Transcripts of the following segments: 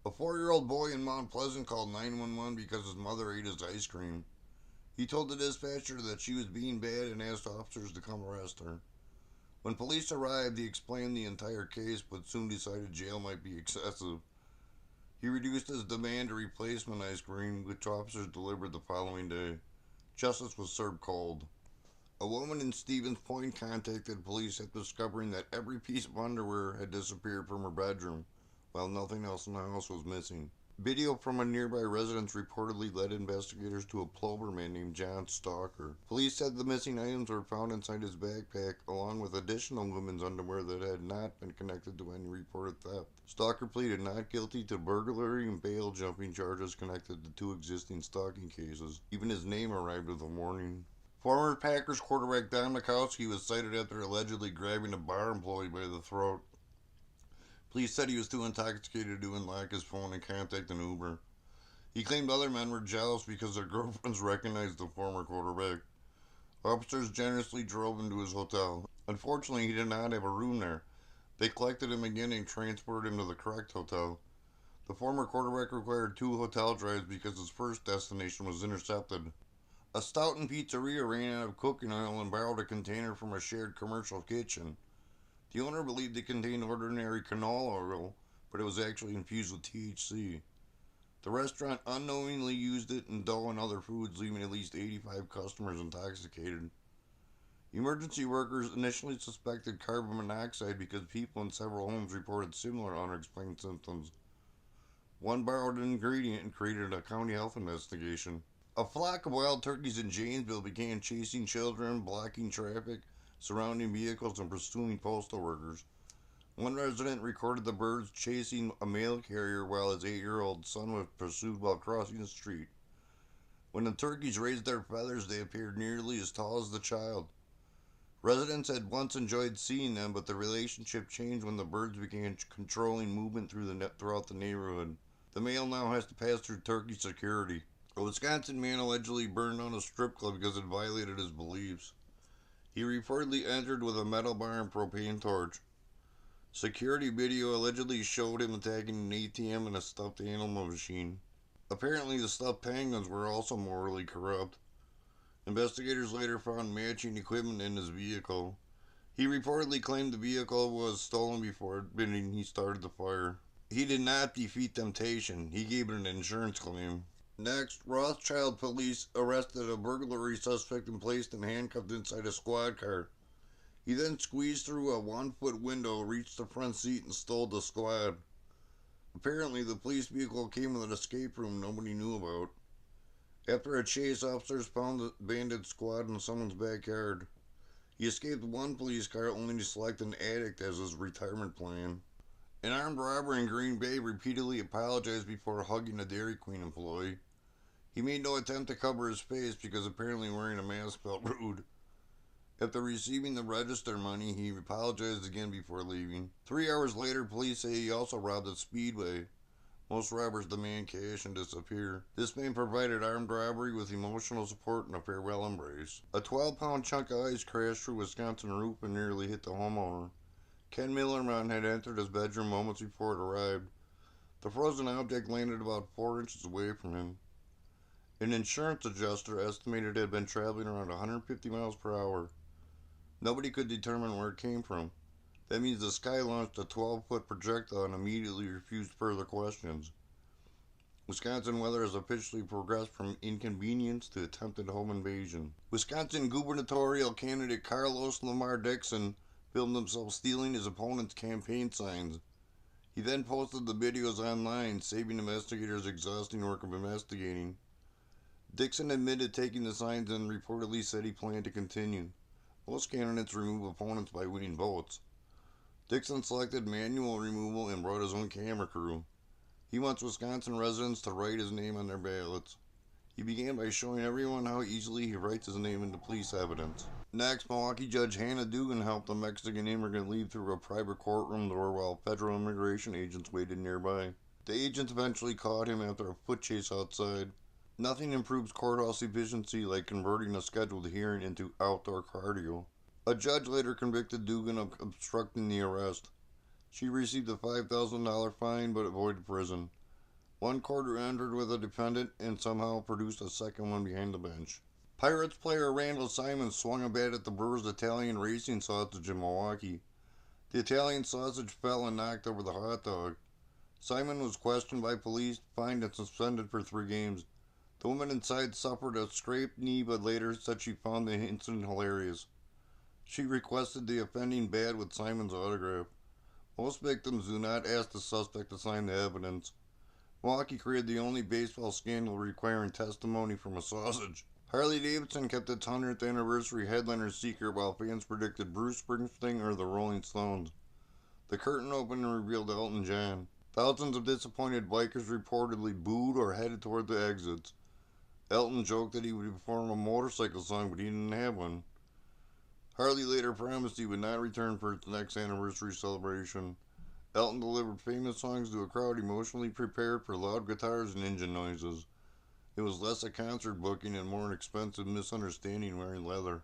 A 4-year-old boy in Mount Pleasant called 911 because his mother ate his ice cream. He told the dispatcher that she was being bad and asked officers to come arrest her. When police arrived, he explained the entire case but soon decided jail might be excessive. He reduced his demand to replacement ice cream, which officers delivered the following day. Justice was served cold. A woman in Stevens Point contacted police after discovering that every piece of underwear had disappeared from her bedroom, while nothing else in the house was missing. Video from a nearby residence reportedly led investigators to a Plover man named John Stalker. Police said the missing items were found inside his backpack, along with additional women's underwear that had not been connected to any reported theft. Stalker pleaded not guilty to burglary and bail jumping charges connected to two existing stalking cases. Even his name arrived with a warning. Former Packers quarterback Don Majkowski was cited after allegedly grabbing a bar employee by the throat. Police said he was too intoxicated to unlock his phone and contact an Uber. He claimed other men were jealous because their girlfriends recognized the former quarterback. Officers generously drove him to his hotel. Unfortunately, he did not have a room there. They collected him again and transported him to the correct hotel. The former quarterback required 2 hotel drives because his first destination was intercepted. A Stoughton pizzeria ran out of cooking oil and borrowed a container from a shared commercial kitchen. The owner believed it contained ordinary canola oil, but it was actually infused with THC. The restaurant unknowingly used it in dough and other foods, leaving at least 85 customers intoxicated. Emergency workers initially suspected carbon monoxide because people in several homes reported similar unexplained symptoms. One borrowed an ingredient and created a county health investigation. A flock of wild turkeys in Janesville began chasing children, blocking traffic, surrounding vehicles, and pursuing postal workers. One resident recorded the birds chasing a mail carrier while his 8-year-old son was pursued while crossing the street. When the turkeys raised their feathers, they appeared nearly as tall as the child. Residents had once enjoyed seeing them, but the relationship changed when the birds began controlling movement throughout the neighborhood. The male now has to pass through turkey security. A Wisconsin man allegedly burned down a strip club because it violated his beliefs. He reportedly entered with a metal bar and propane torch. Security video allegedly showed him attacking an ATM and a stuffed animal machine. Apparently, the stuffed penguins were also morally corrupt. Investigators later found matching equipment in his vehicle. He reportedly claimed the vehicle was stolen before admitting he started the fire. He did not defeat temptation. He gave it an insurance claim. Next, Rothschild police arrested a burglary suspect and placed him handcuffed inside a squad car. He then squeezed through a 1-foot window, reached the front seat, and stole the squad. Apparently, the police vehicle came with an escape room nobody knew about. After a chase, officers found the bandit squad in someone's backyard. He escaped one police car only to select an addict as his retirement plan. An armed robber in Green Bay repeatedly apologized before hugging a Dairy Queen employee. He made no attempt to cover his face because apparently wearing a mask felt rude. After receiving the register money, he apologized again before leaving. 3 hours later, police say he also robbed a Speedway. Most robbers demand cash and disappear. This man provided armed robbery with emotional support and a farewell embrace. A 12-pound chunk of ice crashed through Wisconsin roof and nearly hit the homeowner. Ken Millerman had entered his bedroom moments before it arrived. The frozen object landed about 4 inches away from him. An insurance adjuster estimated it had been traveling around 150 miles per hour. Nobody could determine where it came from. That means the sky launched a 12-foot projectile and immediately refused further questions. Wisconsin weather has officially progressed from inconvenience to attempted home invasion. Wisconsin gubernatorial candidate Carlos Lamar Dixon filmed himself stealing his opponent's campaign signs. He then posted the videos online, saving investigators exhausting work of investigating. Dixon admitted taking the signs and reportedly said he planned to continue. Most candidates remove opponents by winning votes. Dixon selected manual removal and brought his own camera crew. He wants Wisconsin residents to write his name on their ballots. He began by showing everyone how easily he writes his name into police evidence. Next, Milwaukee Judge Hannah Dugan helped a Mexican immigrant leave through a private courtroom door while federal immigration agents waited nearby. The agents eventually caught him after a foot chase outside. Nothing improves courthouse efficiency like converting a scheduled hearing into outdoor cardio. A judge later convicted Dugan of obstructing the arrest. She received a $5,000 fine but avoided prison. One quarter entered with a dependent and somehow produced a second one behind the bench. Pirates player Randall Simons swung a bat at the Brewers' Italian racing sausage in Milwaukee. The Italian sausage fell and knocked over the hot dog. Simon was questioned by police, fined, and suspended for 3 games. The woman inside suffered a scraped knee but later said she found the incident hilarious. She requested the offending bat with Simon's autograph. Most victims do not ask the suspect to sign the evidence. Milwaukee created the only baseball scandal requiring testimony from a sausage. Harley Davidson kept its 100th anniversary headliner secret while fans predicted Bruce Springsteen or the Rolling Stones. The curtain opened and revealed Elton John. Thousands of disappointed bikers reportedly booed or headed toward the exits. Elton joked that he would perform a motorcycle song, but he didn't have one. Harley later promised he would not return for its next anniversary celebration. Elton delivered famous songs to a crowd emotionally prepared for loud guitars and engine noises. It was less a concert booking and more an expensive misunderstanding wearing leather.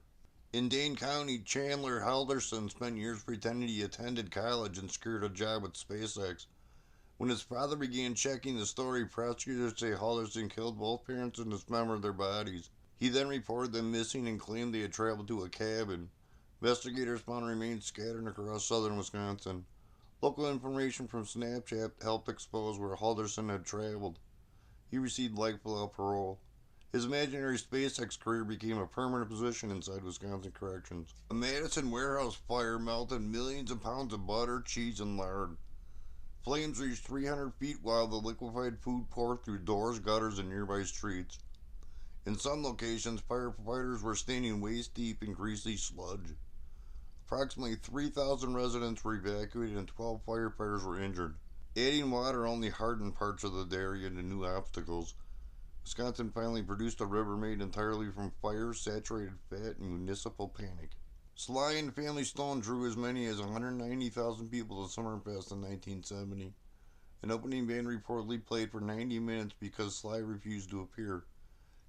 In Dane County, Chandler Halderson spent years pretending he attended college and secured a job with SpaceX. When his father began checking the story, prosecutors say Halderson killed both parents and dismembered their bodies. He then reported them missing and claimed they had traveled to a cabin. Investigators found remains scattered across southern Wisconsin. Local information from Snapchat helped expose where Halderson had traveled. He received life without parole. His imaginary SpaceX career became a permanent position inside Wisconsin corrections. A Madison warehouse fire melted millions of pounds of butter, cheese, and lard. Flames reached 300 feet while the liquefied food poured through doors, gutters, and nearby streets. In some locations, firefighters were standing waist deep in greasy sludge. Approximately 3,000 residents were evacuated and 12 firefighters were injured. Adding water only hardened parts of the area into new obstacles. Wisconsin finally produced a river made entirely from fire, saturated fat, and municipal panic. Sly and Family Stone drew as many as 190,000 people to Summerfest in 1970. An opening band reportedly played for 90 minutes because Sly refused to appear.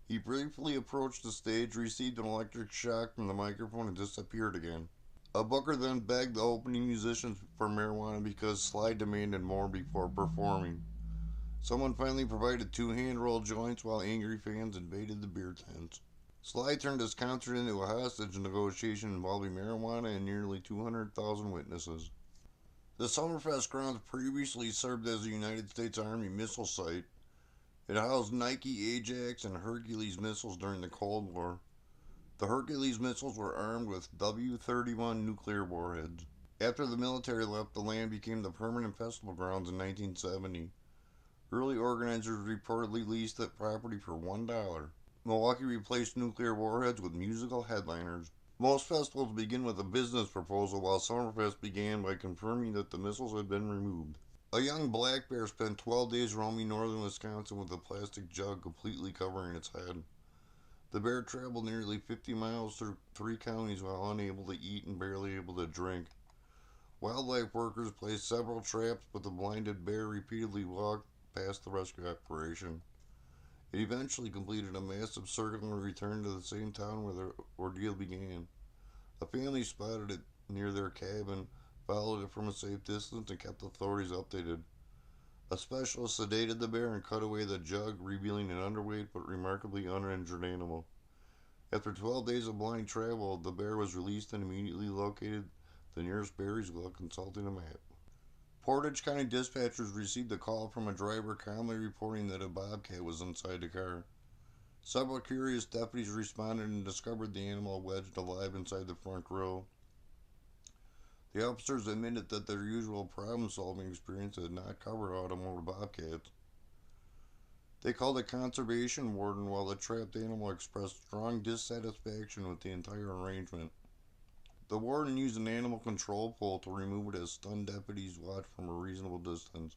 He briefly approached the stage, received an electric shock from the microphone, and disappeared again. A booker then begged the opening musicians for marijuana because Sly demanded more before performing. Someone finally provided 2 hand-rolled joints while angry fans invaded the beer tents. Sly turned his concert into a hostage negotiation involving marijuana and nearly 200,000 witnesses. The Summerfest grounds previously served as the United States Army missile site. It housed Nike Ajax and Hercules missiles during the Cold War. The Hercules missiles were armed with W-31 nuclear warheads. After the military left, the land became the permanent festival grounds in 1970. Early organizers reportedly leased that property for $1. Milwaukee replaced nuclear warheads with musical headliners. Most festivals begin with a business proposal, while Summerfest began by confirming that the missiles had been removed. A young black bear spent 12 days roaming northern Wisconsin with a plastic jug completely covering its head. The bear traveled nearly 50 miles through 3 counties while unable to eat and barely able to drink. Wildlife workers placed several traps, but the blinded bear repeatedly walked past the rescue operation. It eventually completed a massive circle and returned to the same town where the ordeal began. A family spotted it near their cabin, followed it from a safe distance, and kept authorities updated. A specialist sedated the bear and cut away the jug, revealing an underweight but remarkably uninjured animal. After 12 days of blind travel, the bear was released and immediately located the nearest berries while consulting a map. Portage County dispatchers received a call from a driver calmly reporting that a bobcat was inside the car. Several curious deputies responded and discovered the animal wedged alive inside the front row. The officers admitted that their usual problem-solving experience had not covered automotive bobcats. They called a conservation warden while the trapped animal expressed strong dissatisfaction with the entire arrangement. The warden used an animal control pole to remove it as stunned deputies watched from a reasonable distance.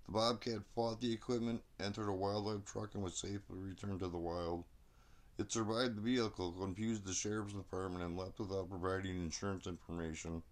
The bobcat fought the equipment, entered a wildlife truck, and was safely returned to the wild. It survived the vehicle, confused the sheriff's department, and left without providing insurance information.